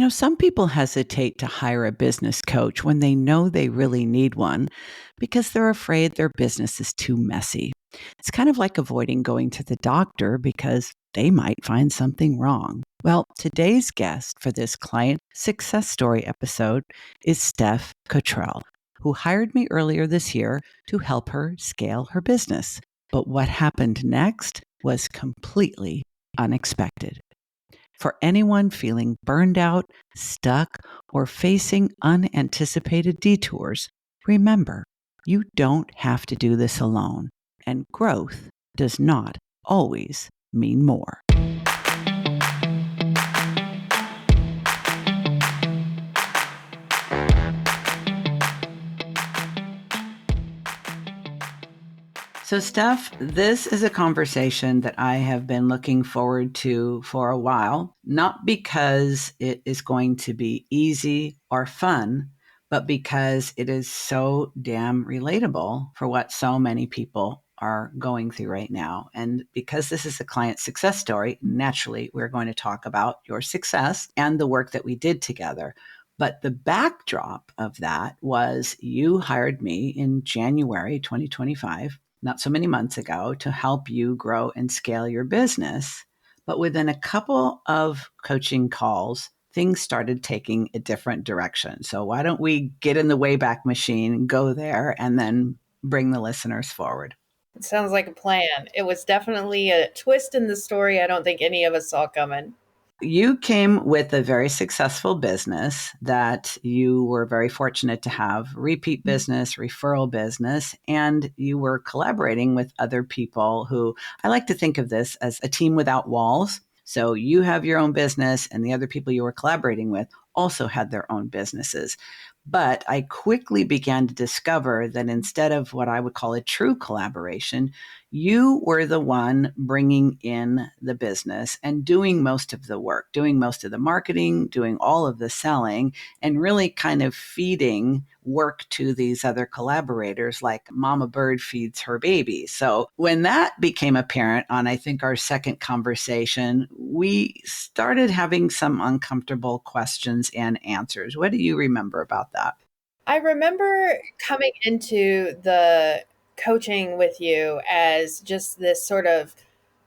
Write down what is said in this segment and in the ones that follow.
Some people hesitate to hire a business coach when they know they really need one because they're afraid their business is too messy. It's kind of like avoiding going to the doctor because they might find something wrong. Well, today's guest for this client success story episode is Steph Cotrell, who hired me earlier this year to help her scale her business. But what happened next was completely unexpected. For anyone feeling burned out, stuck, or facing unanticipated detours, remember, you don't have to do this alone, and growth does not always mean more. So, Steph, this is a conversation that I have been looking forward to for a while, not because it is going to be easy or fun, but because it is so damn relatable for what so many people are going through right now. And because this is a client success story, naturally, we're going to talk about your success and the work that we did together. But the backdrop of that was you hired me in January 2025, not so many months ago, to help you grow and scale your business. But within a couple of coaching calls, things started taking a different direction. So why don't we get in the Wayback Machine, go there, and then bring the listeners forward? It sounds like a plan. It was definitely a twist in the story I don't think any of us saw coming. You came with a very successful business that you were very fortunate to have repeat business, referral business, and you were collaborating with other people who I like to think of this as a team without walls. So you have your own business and the other people you were collaborating with also had their own businesses. But I quickly began to discover that instead of what I would call a true collaboration, you were the one bringing in the business and doing most of the work, doing most of the marketing, doing all of the selling, and really kind of feeding work to these other collaborators like Mama Bird feeds her baby. So when that became apparent on, I think, our second conversation, we started having some uncomfortable questions and answers. What do you remember about that? I remember coming into the coaching with you as just this sort of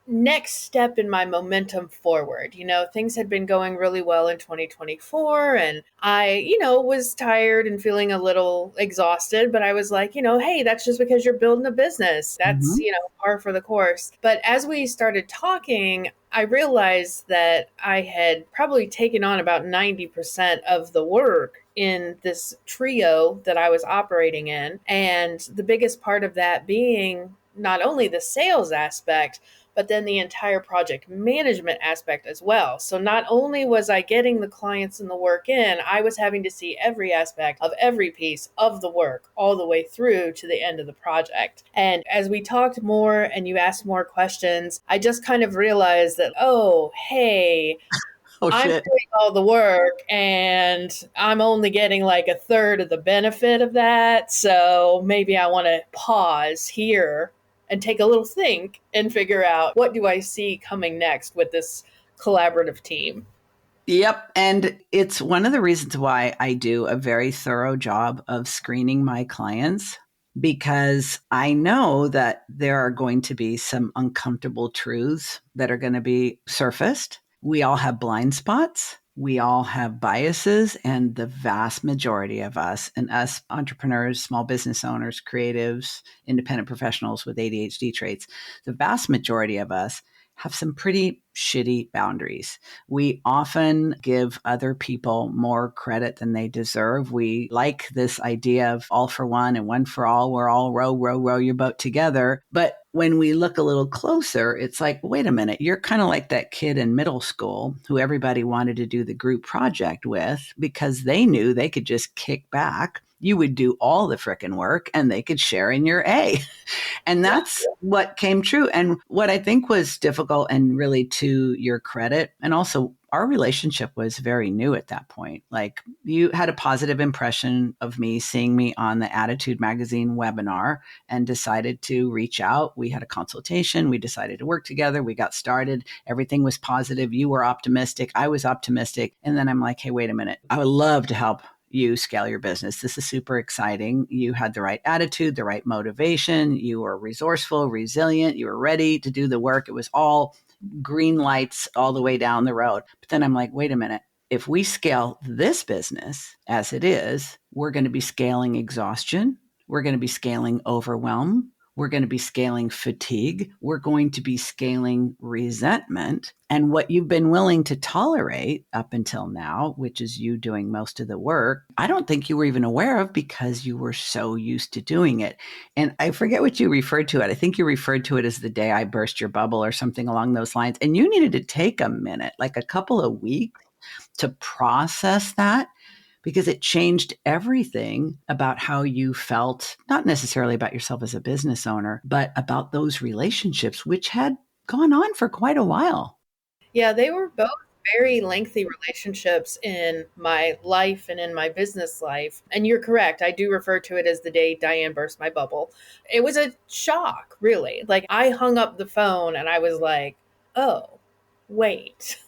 next step in my momentum forward. Things had been going really well in 2024 and I, was tired and feeling a little exhausted, but I was like, hey, that's just because you're building a business. That's, par for the course. But as we started talking, I realized that I had probably taken on about 90% of the work in this trio that I was operating in. And the biggest part of that being not only the sales aspect, but then the entire project management aspect as well. So not only was I getting the clients and the work in, I was having to see every aspect of every piece of the work all the way through to the end of the project. And as we talked more and you asked more questions, I just kind of realized that, I'm doing all the work and I'm only getting like a third of the benefit of that. So maybe I want to pause here and take a little think and figure out what do I see coming next with this collaborative team. Yep. And it's one of the reasons why I do a very thorough job of screening my clients, because I know that there are going to be some uncomfortable truths that are going to be surfaced. We all have blind spots. We all have biases, and the vast majority of us, and us entrepreneurs, small business owners, creatives, independent professionals with ADHD traits, the vast majority of us have some pretty shitty boundaries. We often give other people more credit than they deserve. We like this idea of all for one and one for all. We're all row your boat together. But when we look a little closer, it's like, wait a minute, you're kind of like that kid in middle school who everybody wanted to do the group project with because they knew they could just kick back. You would do all the frickin' work and they could share in your A. And that's what came true. And what I think was difficult, and really to your credit, and also our relationship was very new at that point. Like, you had a positive impression of me seeing me on the Attitude Magazine webinar and decided to reach out. We had a consultation. We decided to work together. We got started. Everything was positive. You were optimistic. I was optimistic. And then I'm like, hey, wait a minute. I would love to help you scale your business. This is super exciting. You had the right attitude, the right motivation. You were resourceful, resilient. You were ready to do the work. It was all green lights all the way down the road. But then I'm like, wait a minute. If we scale this business as it is, we're going to be scaling exhaustion. We're going to be scaling overwhelm. We're going to be scaling fatigue. We're going to be scaling resentment. And what you've been willing to tolerate up until now, which is you doing most of the work, I don't think you were even aware of because you were so used to doing it. And I forget what you referred to it. I think you referred to it as the day I burst your bubble or something along those lines. And you needed to take a minute, like a couple of weeks, to process that, because it changed everything about how you felt, not necessarily about yourself as a business owner, but about those relationships, which had gone on for quite a while. Yeah, they were both very lengthy relationships in my life and in my business life. And you're correct. I do refer to it as the day Diann burst my bubble. It was a shock, really. Like, I hung up the phone and I was like, oh, wait.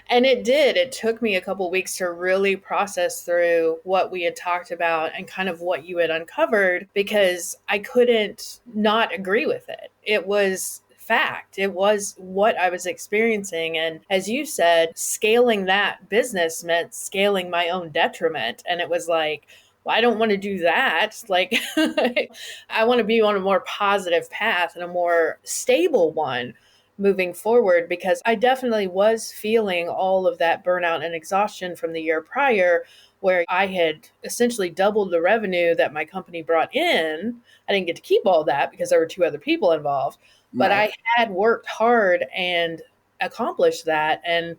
And it did. It took me a couple weeks to really process through what we had talked about and kind of what you had uncovered, because I couldn't not agree with it. It was fact. It was what I was experiencing. And as you said, scaling that business meant scaling my own detriment. And it was like, well, I don't want to do that. Like, I want to be on a more positive path and a more stable one moving forward, because I definitely was feeling all of that burnout and exhaustion from the year prior, where I had essentially doubled the revenue that my company brought in. I didn't get to keep all that because there were two other people involved, but Right. I had worked hard and accomplished that. And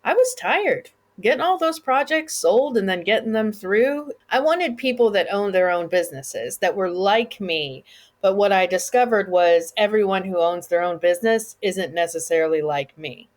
I was tired getting all those projects sold and then getting them through. I wanted people that owned their own businesses that were like me. But what I discovered was everyone who owns their own business isn't necessarily like me.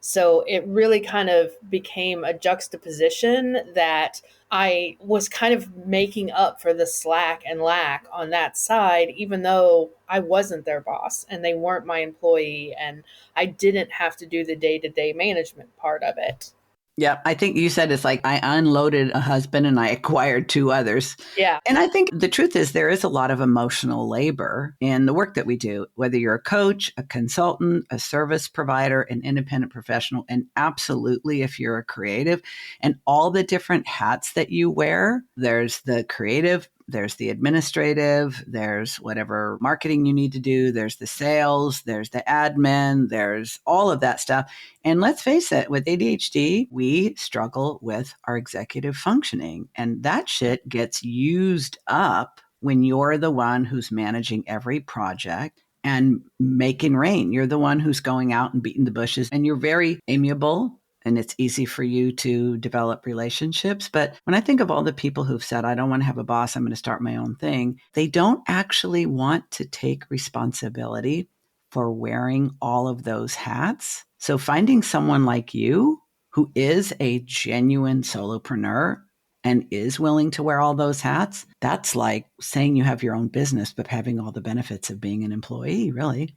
So it really kind of became a juxtaposition that I was kind of making up for the slack and lack on that side, even though I wasn't their boss and they weren't my employee and I didn't have to do the day to day management part of it. Yeah, I think you said it's like I unloaded a husband and I acquired two others. Yeah. And I think the truth is there is a lot of emotional labor in the work that we do, whether you're a coach, a consultant, a service provider, an independent professional, and absolutely if you're a creative, and all the different hats that you wear. There's the creative, there's the administrative, there's whatever marketing you need to do, there's the sales, there's the admin, there's all of that stuff. And let's face it, with ADHD, we struggle with our executive functioning, and that shit gets used up when you're the one who's managing every project and making rain. You're the one who's going out and beating the bushes, and you're very amiable and it's easy for you to develop relationships. But when I think of all the people who've said, I don't want to have a boss, I'm going to start my own thing, they don't actually want to take responsibility for wearing all of those hats. So finding someone like you who is a genuine solopreneur and is willing to wear all those hats, that's like saying you have your own business, but having all the benefits of being an employee, really.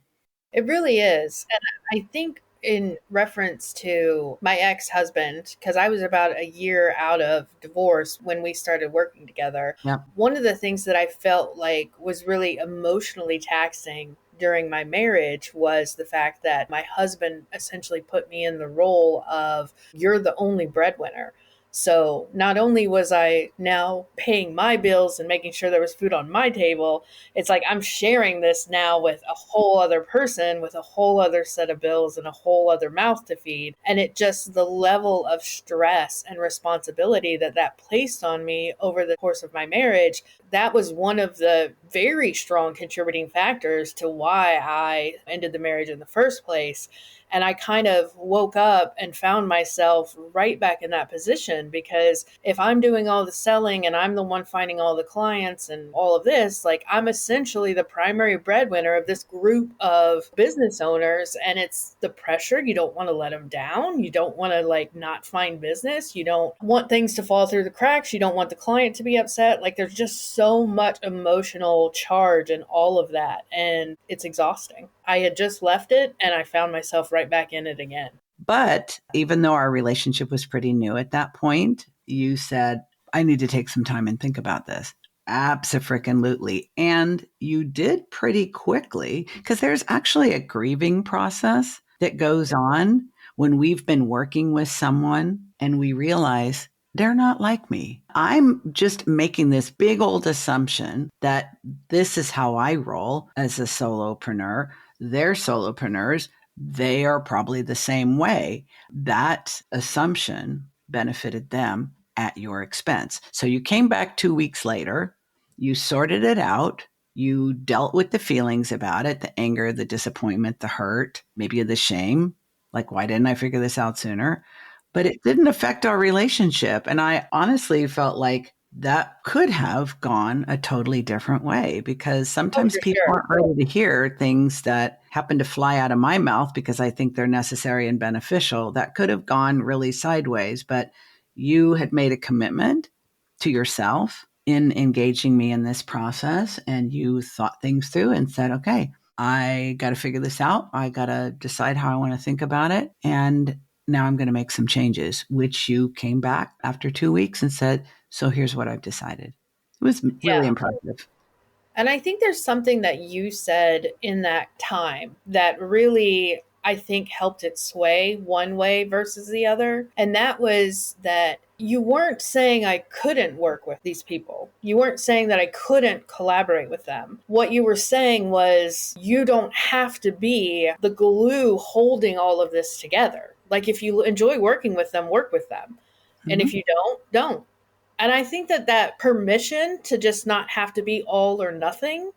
It really is. And I think in reference to my ex-husband, because I was about a year out of divorce when we started working together, Yeah. one of the things that I felt like was really emotionally taxing during my marriage was the fact that my husband essentially put me in the role of, you're the only breadwinner. So not only was I now paying my bills and making sure there was food on my table, it's like I'm sharing this now with a whole other person with a whole other set of bills and a whole other mouth to feed. And it just, the level of stress and responsibility that that placed on me over the course of my marriage, that was one of the very strong contributing factors to why I ended the marriage in the first place. And I kind of woke up and found myself right back in that position, because if I'm doing all the selling and I'm the one finding all the clients and all of this, like, I'm essentially the primary breadwinner of this group of business owners. And it's the pressure. You don't want to let them down. You don't want to like not find business. You don't want things to fall through the cracks. You don't want the client to be upset. Like, there's just so much emotional charge and all of that. And it's exhausting. I had just left it and I found myself right back in it again. But even though our relationship was pretty new at that point, you said, I need to take some time and think about this. Abso-freaking-lutely. And you did pretty quickly, because there's actually a grieving process that goes on when we've been working with someone and we realize they're not like me. I'm just making this big old assumption that this is how I roll as a solopreneur. They're solopreneurs. They are probably the same way. That assumption benefited them at your expense. So you came back 2 weeks later, you sorted it out, you dealt with the feelings about it, the anger, the disappointment, the hurt, maybe the shame. Like, why didn't I figure this out sooner? But it didn't affect our relationship. And I honestly felt like that could have gone a totally different way, because Oh, sometimes for people sure. aren't ready to hear things that happen to fly out of my mouth because I think they're necessary and beneficial. That could have gone really sideways, but you had made a commitment to yourself in engaging me in this process, and you thought things through and said, okay, I got to figure this out. I got to decide how I want to think about it. And now I'm going to make some changes, which you came back after 2 weeks and said, so here's what I've decided. It was really Yeah. impressive. And I think there's something that you said in that time that really, I think, helped it sway one way versus the other. And that was that you weren't saying I couldn't work with these people. You weren't saying that I couldn't collaborate with them. What you were saying was, you don't have to be the glue holding all of this together. Like, if you enjoy working with them, work with them. And if Mm-hmm. you don't, don't. And I think that that permission to just not have to be all or nothing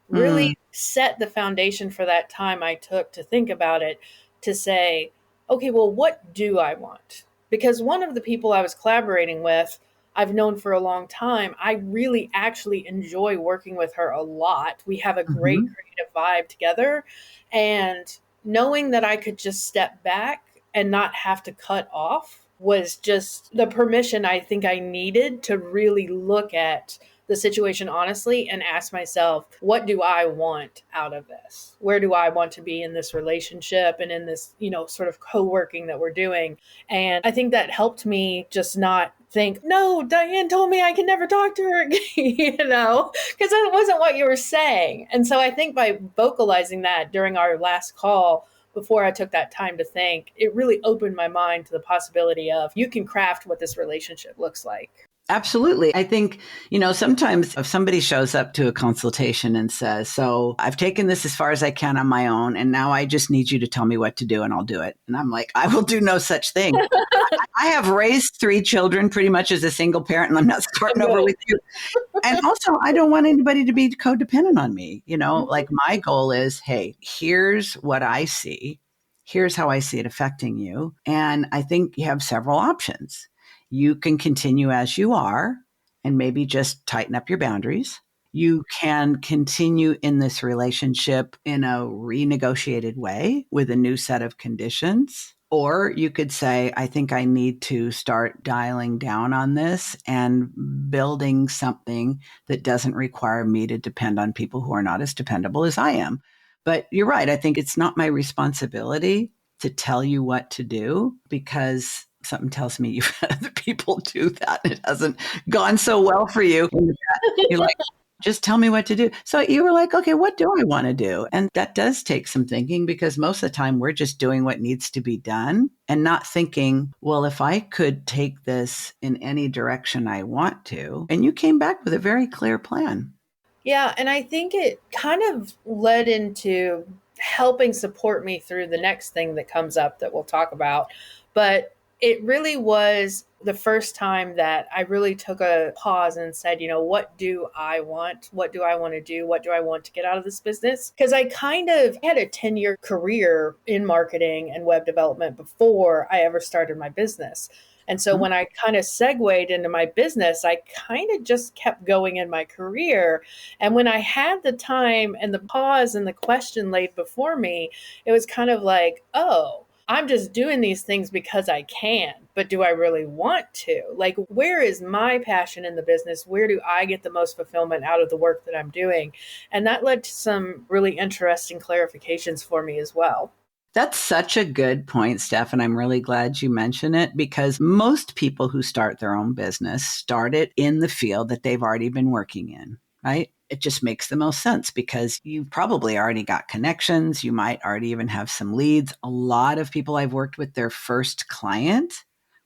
Mm-hmm. really set the foundation for that time I took to think about it, to say, okay, well, what do I want? Because one of the people I was collaborating with, I've known for a long time. I really actually enjoy working with her a lot. We have a great Mm-hmm. creative vibe together. And knowing that I could just step back and not have to cut off was just the permission I think I needed to really look at the situation honestly and ask myself, what do I want out of this? Where do I want to be in this relationship and in this, sort of co-working that we're doing? And I think that helped me just not think, no, Diann told me I can never talk to her again, because that wasn't what you were saying. And so I think by vocalizing that during our last call, before I took that time to think, it really opened my mind to the possibility of, you can craft what this relationship looks like. Absolutely. I think, sometimes if somebody shows up to a consultation and says, so I've taken this as far as I can on my own, and now I just need you to tell me what to do and I'll do it. And I'm like, I will do no such thing. I have raised 3 children pretty much as a single parent, and I'm not starting over with you. And also, I don't want anybody to be codependent on me. Like, my goal is, hey, here's what I see. Here's how I see it affecting you. And I think you have several options. You can continue as you are and maybe just tighten up your boundaries. You can continue in this relationship in a renegotiated way with a new set of conditions. Or you could say, I think I need to start dialing down on this and building something that doesn't require me to depend on people who are not as dependable as I am. But you're right. I think it's not my responsibility to tell you what to do, because something tells me you've had other people do that. It hasn't gone so well for you. You're like, just tell me what to do. So you were like, okay, what do I want to do? And that does take some thinking, because most of the time we're just doing what needs to be done and not thinking, well, if I could take this in any direction I want to. And you came back with a very clear plan. Yeah, and I think it kind of led into helping support me through the next thing that comes up that we'll talk about. But it really was the first time that I really took a pause and said, what do I want? What do I want to do? What do I want to get out of this business? Because I kind of had a 10-year career in marketing and web development before I ever started my business. And so when I kind of segued into my business, I kind of just kept going in my career. And when I had the time and the pause and the question laid before me, it was kind of like, oh, I'm just doing these things because I can, but do I really want to? Like, where is my passion in the business? Where do I get the most fulfillment out of the work that I'm doing? And that led to some really interesting clarifications for me as well. That's such a good point, Steph. And I'm really glad you mention it because most people who start their own business start it in the field that they've already been working in, right? It just makes the most sense because you've probably already got connections. You might already even have some leads. A lot of people I've worked with, their first client,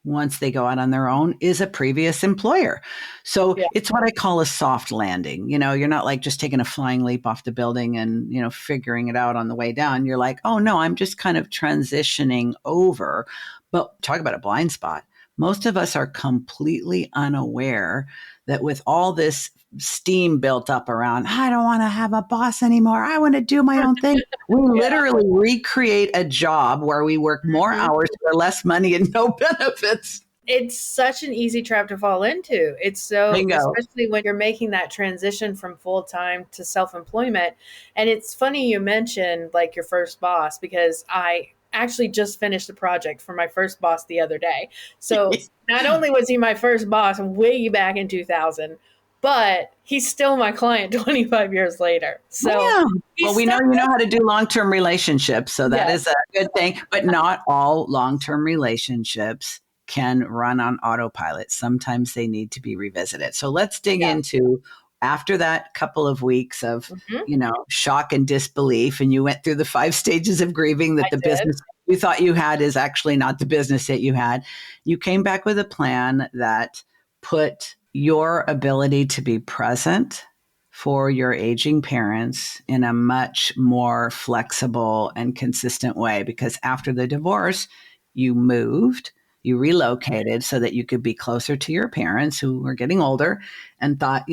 once they go out on their own, is a previous employer. So Yeah. it's what I call a soft landing. You're not like just taking a flying leap off the building and, figuring it out on the way down. You're like, oh no, I'm just kind of transitioning over. But talk about a blind spot. Most of us are completely unaware that with all this steam built up around, I don't want to have a boss anymore. I want to do my own thing. We literally recreate a job where we work more hours for less money and no benefits. It's such an easy trap to fall into. It's so, Bingo. especially when you're making that transition from full time to self employment. And it's funny you mentioned like your first boss because I actually just finished a project for my first boss the other day. So not only was he my first boss way back in 2000, but he's still my client 25 years later. So Yeah. he's Well, we know stuck. you know how to do long-term relationships, so that is Yes. a good thing. But not all long-term relationships can run on autopilot. Sometimes they need to be revisited. So let's dig Yeah. into after that couple of weeks of, Hmm. shock and disbelief, and you went through the 5 stages of grieving I that the did. business you thought you had is actually not the business that you had. You came back with a plan that put your ability to be present for your aging parents in a much more flexible and consistent way because after the divorce, you moved, you relocated so that you could be closer to your parents who were getting older and thought,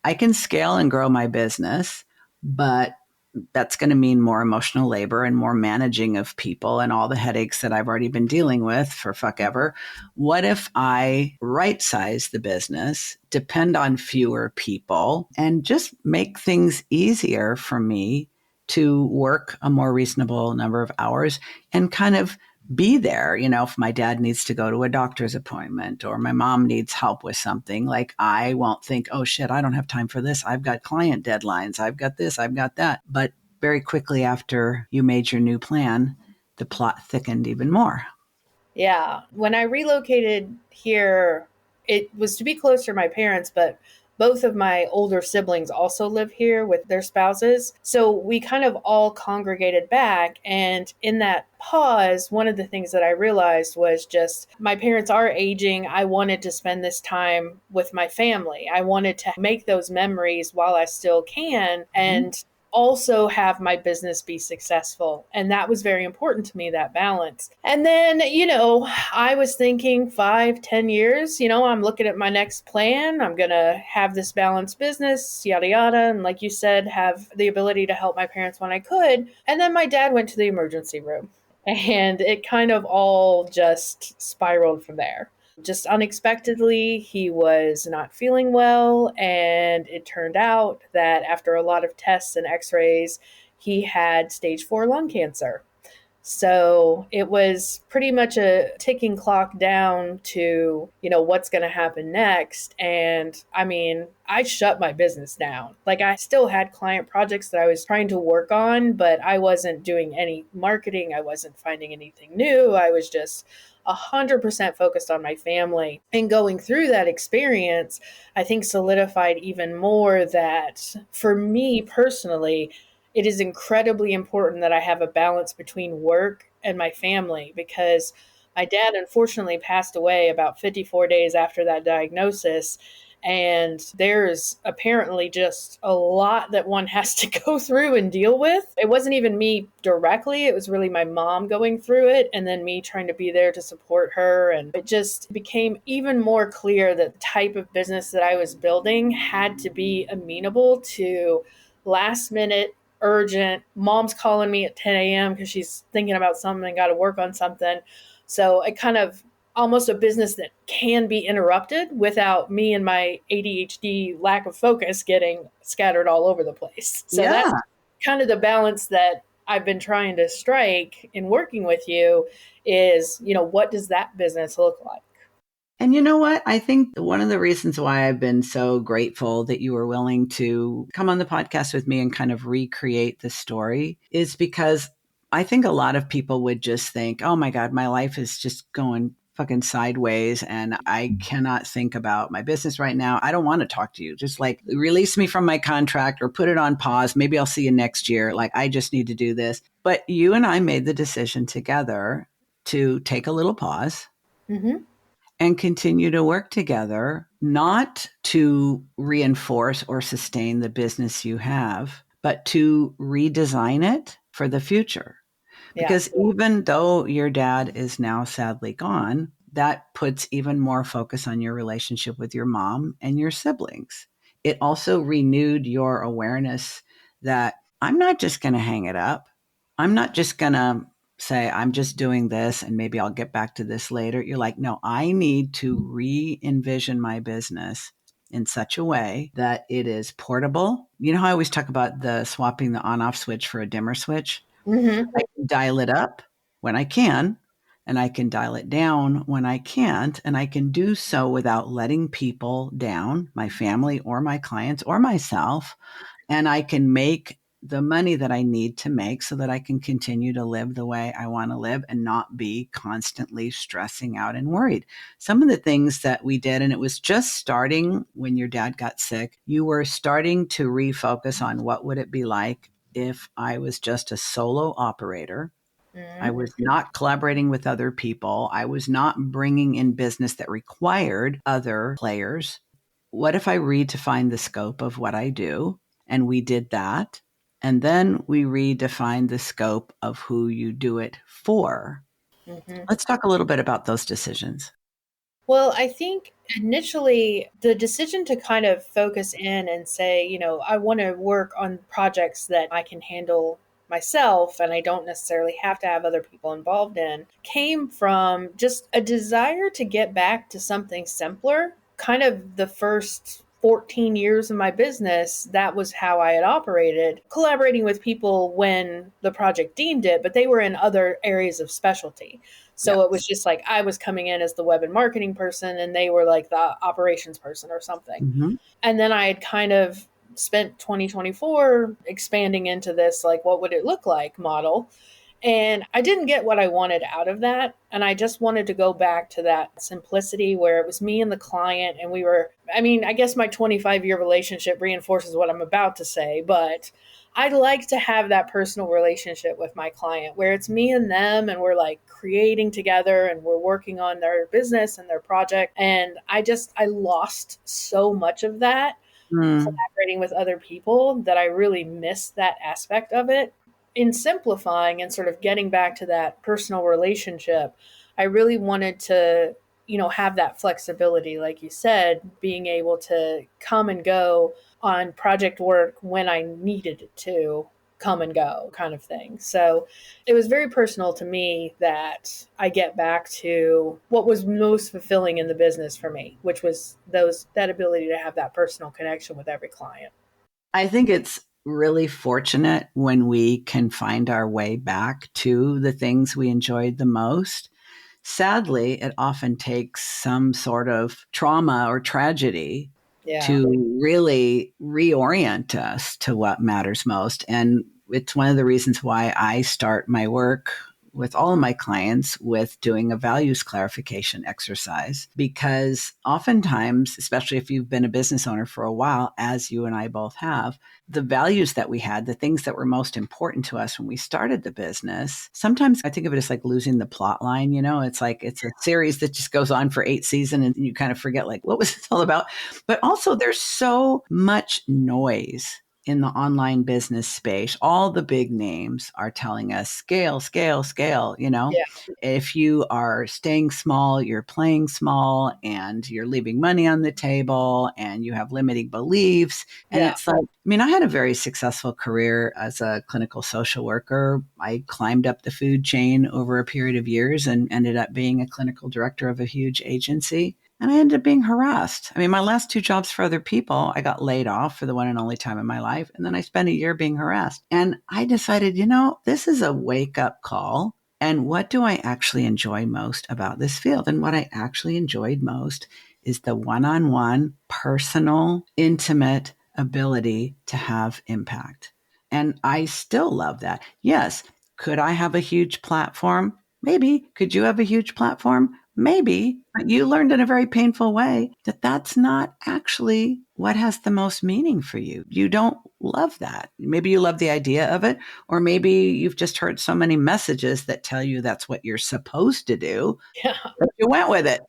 I can scale and grow my business, but that's going to mean more emotional labor and more managing of people and all the headaches that I've already been dealing with for fuck ever. What if I right size the business, depend on fewer people, and just make things easier for me to work a more reasonable number of hours and kind of be there, if my dad needs to go to a doctor's appointment or my mom needs help with something, like I won't think, oh shit, I don't have time for this. I've got client deadlines. I've got this, I've got that. But very quickly after you made your new plan, the plot thickened even more. Yeah. When I relocated here, it was to be closer to my parents, but both of my older siblings also live here with their spouses. So we kind of all congregated back. And in that pause, one of the things that I realized was just my parents are aging. I wanted to spend this time with my family. I wanted to make those memories while I still can. And also have my business be successful. And that was very important to me, that balance. And then, I was thinking 5, 10 years, I'm looking at my next plan. I'm going to have this balanced business, yada, yada. And like you said, have the ability to help my parents when I could. And then my dad went to the emergency room and it kind of all just spiraled from there. Just unexpectedly, he was not feeling well, and it turned out that after a lot of tests and x rays, he had stage 4 lung cancer. So it was pretty much a ticking clock down to, what's going to happen next. And I mean, I shut my business down. Like I still had client projects that I was trying to work on, but I wasn't doing any marketing. I wasn't finding anything new. I was just 100% focused on my family. And going through that experience, I think solidified even more that for me personally, it is incredibly important that I have a balance between work and my family because my dad unfortunately passed away about 54 days after that diagnosis. And there's apparently just a lot that one has to go through and deal with. It wasn't even me directly, it was really my mom going through it, and then me trying to be there to support her. And it just became even more clear that the type of business that I was building had to be amenable to last minute, urgent, mom's calling me at 10 a.m. because she's thinking about something, got to work on something. So it kind of almost a business that can be interrupted without me and my ADHD lack of focus getting scattered all over the place. So Yeah. that's kind of the balance that I've been trying to strike in working with you is, what does that business look like? And you know what? I think one of the reasons why I've been so grateful that you were willing to come on the podcast with me and kind of recreate the story is because I think a lot of people would just think, oh my God, my life is just going fucking sideways and I cannot think about my business right now. I don't want to talk to you. Just like release me from my contract or put it on pause. Maybe I'll see you next year. Like I just need to do this. But you and I made the decision together to take a little pause. Mm-hmm. And continue to work together, not to reinforce or sustain the business you have, but to redesign it for the future. Yeah. Because even though your dad is now sadly gone, that puts even more focus on your relationship with your mom and your siblings. It also renewed your awareness that I'm not just going to hang it up. I'm not just going to say, I'm just doing this and maybe I'll get back to this later. You're like, no, I need to re envision my business in such a way that it is portable. You know how I always talk about the swapping the on off switch for a dimmer switch? Mm-hmm. I can dial it up when I can, and I can dial it down when I can't. And I can do so without letting people down, my family or my clients or myself. And I can make the money that I need to make so that I can continue to live the way I want to live and not be constantly stressing out and worried. Some of the things that we did, and it was just starting when your dad got sick, you were starting to refocus on what would it be like if I was just a solo operator. I Mm-hmm. was not collaborating with other people. I was not bringing in business that required other players. What if I redefine the scope of what I do? And we did that. And then we redefined the scope of who you do it for. Mm-hmm. Let's talk a little bit about those decisions. Well, I think initially the decision to kind of focus in and say, I want to work on projects that I can handle myself and I don't necessarily have to have other people involved in came from just a desire to get back to something simpler. Kind of the first 14 years of my business, that was how I had operated, collaborating with people when the project deemed it, but they were in other areas of specialty. Yeah. So it was just like I was coming in as the web and marketing person and they were like the operations person or something. Mm-hmm. And then I had kind of spent 2024 expanding into this, like, what would it look like model. And I didn't get what I wanted out of that. And I just wanted to go back to that simplicity where it was me and the client. And we were, I guess my 25-year relationship reinforces what I'm about to say, but I'd like to have that personal relationship with my client where it's me and them and we're like creating together and we're working on their business and their project. And I lost so much of that Mm. collaborating with other people that I really missed that aspect of it. In simplifying and sort of getting back to that personal relationship, I really wanted to, have that flexibility, like you said, being able to come and go on project work when I needed it to come and go kind of thing. So it was very personal to me that I get back to what was most fulfilling in the business for me, which was that ability to have that personal connection with every client. I think it's really fortunate when we can find our way back to the things we enjoyed the most. Sadly, it often takes some sort of trauma or tragedy Yeah. to really reorient us to what matters most. And it's one of the reasons why I start my work with all of my clients with doing a values clarification exercise, because oftentimes, especially if you've been a business owner for a while, as you and I both have, the values that we had, the things that were most important to us when we started the business, sometimes I think of it as like losing the plot line. It's like it's a series that just goes on for 8 seasons and you kind of forget like what was this all about. But also there's so much noise in the online business space. All the big names are telling us scale, scale, scale. Yeah. If you are staying small, you're playing small and you're leaving money on the table and you have limiting beliefs. And Yeah. it's like, I had a very successful career as a clinical social worker. I climbed up the food chain over a period of years and ended up being a clinical director of a huge agency. And I ended up being harassed. My last 2 jobs for other people, I got laid off for the one and only time in my life. And then I spent a year being harassed. And I decided, this is a wake up call. And what do I actually enjoy most about this field? And what I actually enjoyed most is the one-on-one, personal, intimate ability to have impact. And I still love that. Yes. Could I have a huge platform? Maybe. Could you have a huge platform? Maybe. But you learned in a very painful way that that's not actually what has the most meaning for you. You don't love that. Maybe you love the idea of it, or maybe you've just heard so many messages that tell you that's what you're supposed to do Yeah. that you went with it.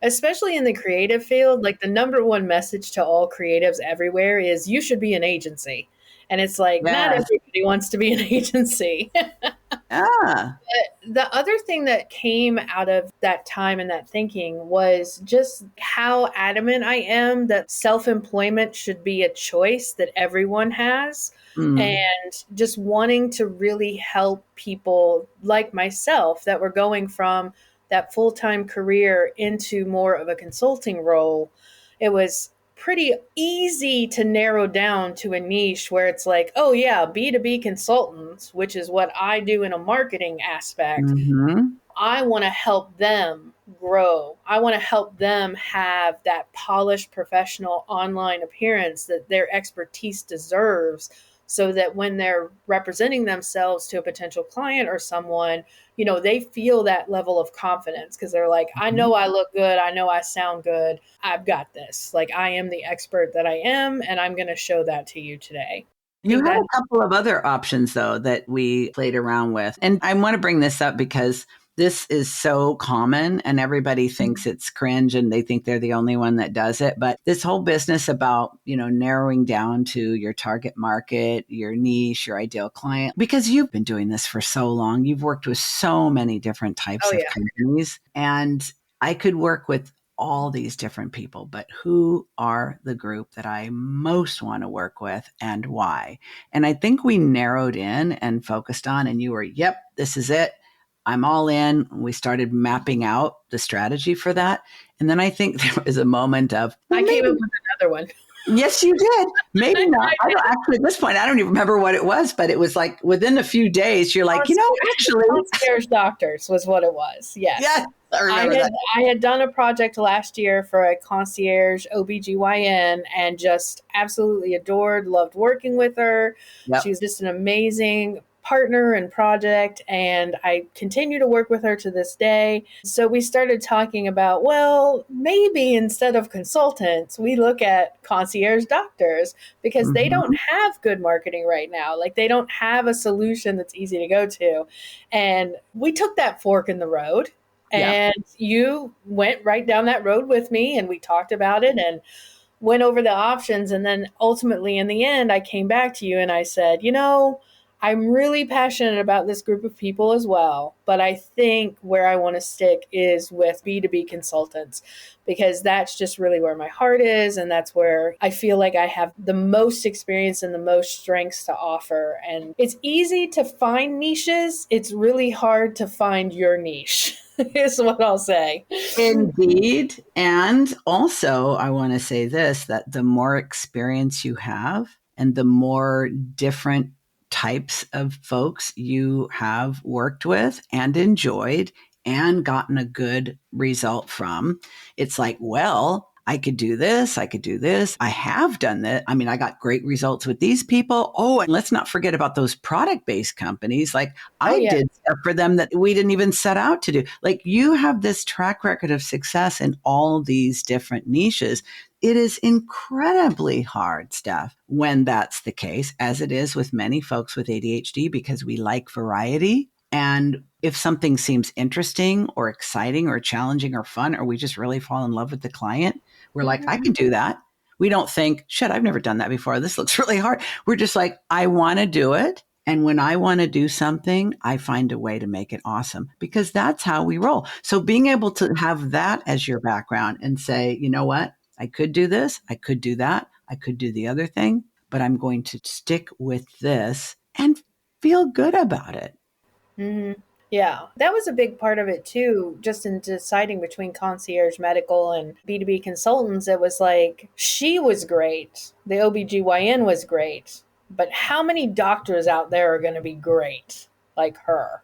Especially in the creative field, like the number one message to all creatives everywhere is you should be an agency. And it's like, not Yes. everybody wants to be an agency. Ah. The other thing that came out of that time and that thinking was just how adamant I am that self-employment should be a choice that everyone has. Mm. And just wanting to really help people like myself that were going from that full-time career into more of a consulting role. It was pretty easy to narrow down to a niche where it's like, oh yeah, B2B consultants, which is what I do in a marketing aspect. Mm-hmm. I want to help them grow. I want to help them have that polished professional online appearance that their expertise deserves, so that when they're representing themselves to a potential client or someone, they feel that level of confidence because they're like, I know I look good. I know I sound good. I've got this. Like, I am the expert that I am, and I'm going to show that to you today. You had a couple of other options, though, that we played around with. And I want to bring this up because this is so common and everybody thinks it's cringe and they think they're the only one that does it. But this whole business about, narrowing down to your target market, your niche, your ideal client, because you've been doing this for so long, you've worked with so many different types of companies. And I could work with all these different people, but who are the group that I most want to work with and why? And I think we narrowed in and focused on, and you were, yep, this is it. I'm all in. We started mapping out the strategy for that. And then I think there was a moment of, I came up with another one. Yes, you did. Maybe not. I don't actually, at this point, I don't even remember what it was, but it was like within a few days, you're like, actually. Concierge doctors was what it was. Yes. Yes. I had done a project last year for a concierge OBGYN and just absolutely adored, loved working with her. Yep. She was just an amazing partner and project, and I continue to work with her to this day. So we started talking about, well, maybe instead of consultants, we look at concierge doctors because they don't have good marketing right now. Like, they don't have a solution that's easy to go to. And we took that fork in the road. And you went right down that road with me, and we talked about it and went over the options. And then ultimately, in the end, I came back to you and I said, I'm really passionate about this group of people as well, but I think where I want to stick is with B2B consultants, because that's just really where my heart is. And that's where I feel like I have the most experience and the most strengths to offer. And it's easy to find niches. It's really hard to find your niche. Is what I'll say. Indeed. And also, I want to say this, that the more experience you have and the more different types of folks you have worked with and enjoyed and gotten a good result from, it's like, well, I could do this. I could do this. I have done that. I mean, I got great results with these people. Oh, and let's not forget about those product-based companies. Like Oh, I yeah. did stuff for them that we didn't even set out to do. Like you have this track record of success in all these different niches. It is incredibly hard, Steph, when that's the case, as it is with many folks with ADHD, because we like variety. And if something seems interesting or exciting or challenging or fun, or we just really fall in love with the client, we're like, I Mhm. can do that. We don't think, shit, I've never done that before. This looks really hard. We're just like, I want to do it. And when I want to do something, I find a way to make it awesome because that's how we roll. So being able to have that as your background and say, you know what? I could do this. I could do that. I could do the other thing, but I'm going to stick with this and feel good about it. Hmm. Yeah, that was a big part of it too. Just in deciding between concierge medical and B2B consultants, it was like she was great. The OBGYN was great. But how many doctors out there are going to be great like her?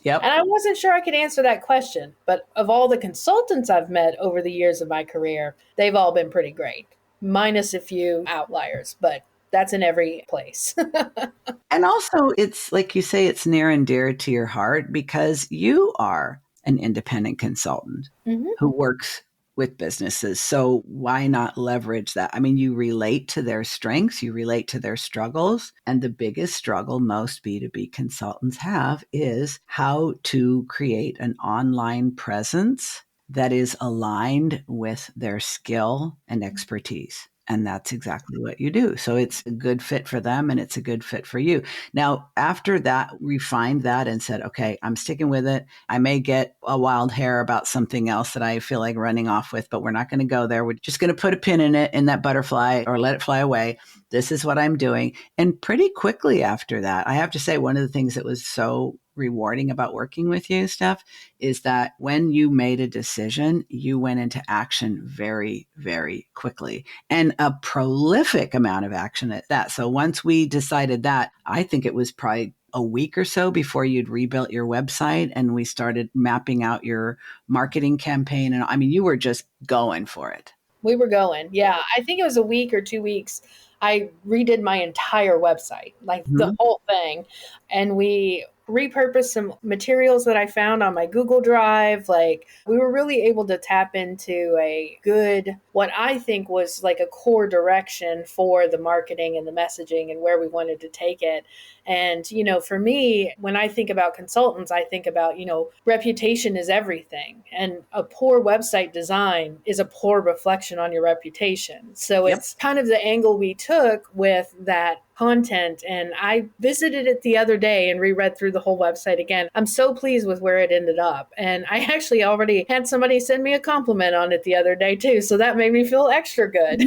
And Yep. I wasn't sure I could answer that question. But of all the consultants I've met over the years of my career, they've all been pretty great, minus a few outliers. But that's in every place. And also, it's like you say, it's near and dear to your heart because you are an independent consultant Hmm. who works with businesses. So why not leverage that? I mean, you relate to their strengths, you relate to their struggles. And the biggest struggle most B2B consultants have is how to create an online presence that is aligned with their skill and expertise. And that's exactly what you do. So it's a good fit for them and it's a good fit for you. Now, after that, refined that and said, okay, I'm sticking with it. I may get a wild hair about something else that I feel like running off with, but we're not going to go there. We're just going to put a pin in it, in that butterfly, or let it fly away. This is what I'm doing. And pretty quickly after that, I have to say, one of the things that was so rewarding about working with you, Steph, is that when you made a decision, you went into action very, very quickly and a prolific amount of action at that. So once we decided that, I think it was probably a week or so before you'd rebuilt your website and we started mapping out your marketing campaign. And I mean, you were just going for it. We were going. Yeah. I think it was a week or 2 weeks. I redid my entire website, like the Mhm. whole thing. And we repurposed some materials that I found on my Google Drive. Like we were really able to tap into a good, what I think was like a core direction for the marketing and the messaging and where we wanted to take it. And, for me, when I think about consultants, I think about, reputation is everything. And a poor website design is a poor reflection on your reputation. So Yep. it's kind of the angle we took with that content. And I visited it the other day and reread through the whole website again. I'm so pleased with where it ended up. And I actually already had somebody send me a compliment on it the other day, too. So that made me feel extra good.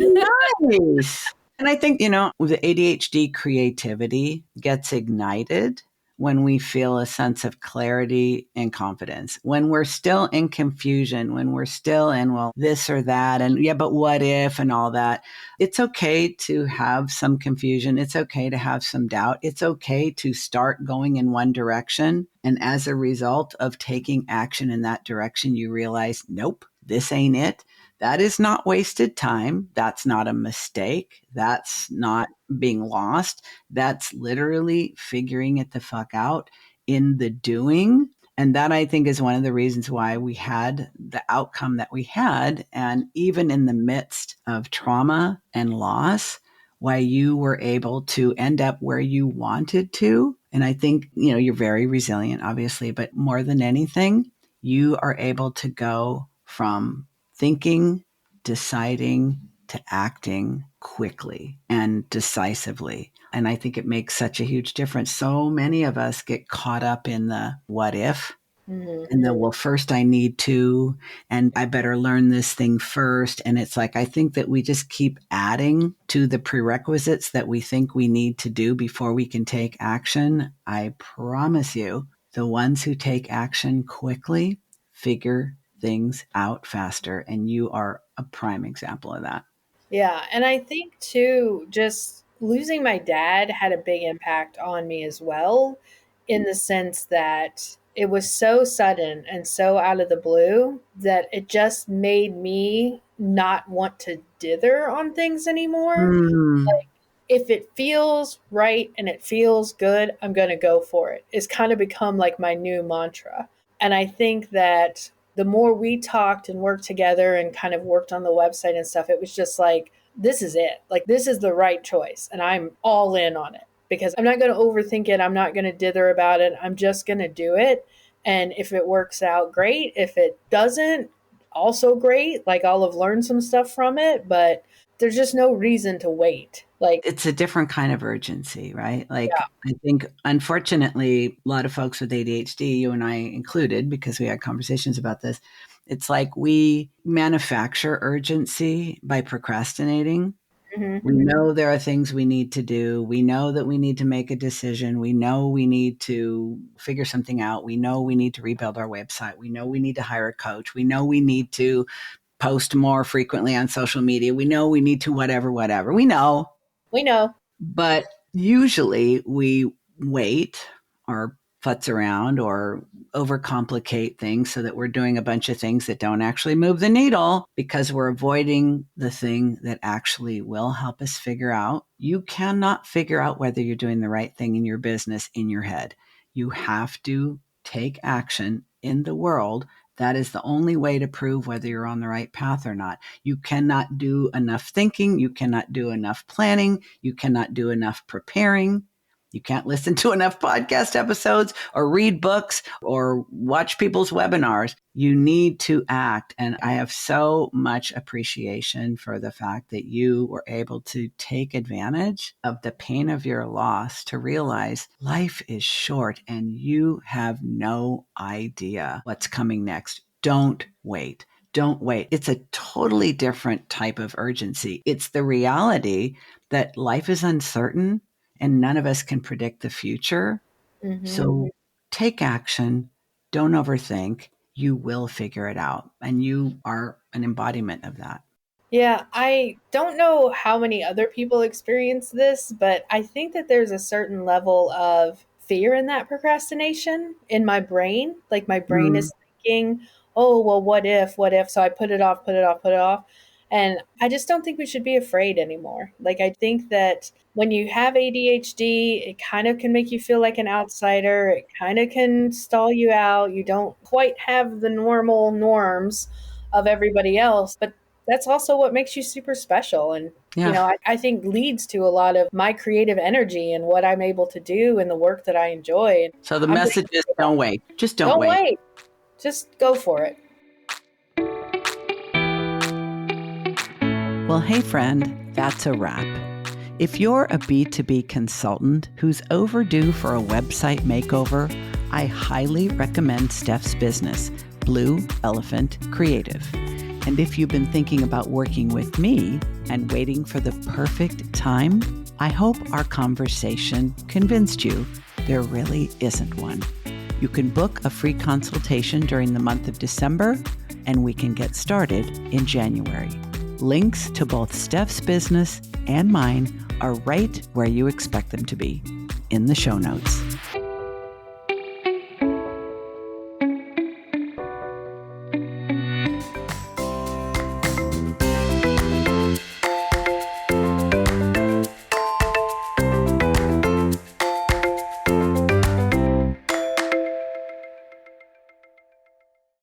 Nice. And I think, the ADHD creativity gets ignited when we feel a sense of clarity and confidence. When we're still in confusion, when we're still in, well, this or that, and yeah, but what if, and all that. It's okay to have some confusion. It's okay to have some doubt. It's okay to start going in one direction. And as a result of taking action in that direction, you realize, nope, this ain't it. That is not wasted time. That's not a mistake. That's not being lost. That's literally figuring it the fuck out in the doing. And that I think is one of the reasons why we had the outcome that we had. And even in the midst of trauma and loss, why you were able to end up where you wanted to. And I think, you're very resilient, obviously, but more than anything, you are able to go from thinking, deciding to acting quickly and decisively. And I think it makes such a huge difference. So many of us get caught up in the what if Mhm. and then, well, first I need to, and I better learn this thing first. And it's like, I think that we just keep adding to the prerequisites that we think we need to do before we can take action. I promise you, the ones who take action quickly figure things out faster. And you are a prime example of that. Yeah, and I think too, just losing my dad had a big impact on me as well, in the sense that it was so sudden and so out of the blue that it just made me not want to dither on things anymore. Mm. Like, if it feels right and it feels good, I'm going to go for it. It's kind of become like my new mantra. And I think that the more we talked and worked together and kind of worked on the website and stuff, it was just like, this is it. Like, this is the right choice. And I'm all in on it because I'm not going to overthink it. I'm not going to dither about it. I'm just going to do it. And if it works out, great. If it doesn't, also great. Like, I'll have learned some stuff from it, but there's just no reason to wait. Like, It's a different kind of urgency, right? Like, yeah. I think, unfortunately, a lot of folks with ADHD, you and I included, because we had conversations about this, it's like we manufacture urgency by procrastinating. We Mm-hmm. know there are things we need to do. We know that we need to make a decision. We know we need to figure something out. We know we need to rebuild our website. We know we need to hire a coach. We know we need to post more frequently on social media. We know we need to whatever. We know. We know. But usually we wait or futz around or overcomplicate things so that we're doing a bunch of things that don't actually move the needle because we're avoiding the thing that actually will help us figure out. You cannot figure out whether you're doing the right thing in your business in your head. You have to take action in the world. That is the only way to prove whether you're on the right path or not. You cannot do enough thinking. You cannot do enough planning. You cannot do enough preparing. You can't listen to enough podcast episodes or read books or watch people's webinars. You need to act. And I have so much appreciation for the fact that you were able to take advantage of the pain of your loss to realize life is short and you have no idea what's coming next. Don't wait. Don't wait. It's a totally different type of urgency. It's the reality that life is uncertain and none of us can predict the future. Mm-hmm. So take action. Don't overthink. You will figure it out. And you are an embodiment of that. Yeah, I don't know how many other people experience this, but I think that there's a certain level of fear in that procrastination in my brain. Like, my brain Mm, is thinking, oh, well, what if, what if? So I put it off, put it off, put it off. And I just don't think we should be afraid anymore. Like, I think that when you have ADHD, it kind of can make you feel like an outsider. It kind of can stall you out. You don't quite have the normal norms of everybody else, but that's also what makes you super special. And, yeah. I think leads to a lot of my creative energy and what I'm able to do and the work that I enjoy. And So the I'm message grateful is for that. don't wait. Just don't Don't wait. wait. Just go for it. Well, hey, friend, that's a wrap. If you're a B2B consultant who's overdue for a website makeover, I highly recommend Steph's business, Blue Elephant Creative. And if you've been thinking about working with me and waiting for the perfect time, I hope our conversation convinced you there really isn't one. You can book a free consultation during the month of December, and we can get started in January. Links to both Steph's business and mine are right where you expect them to be, in the show notes.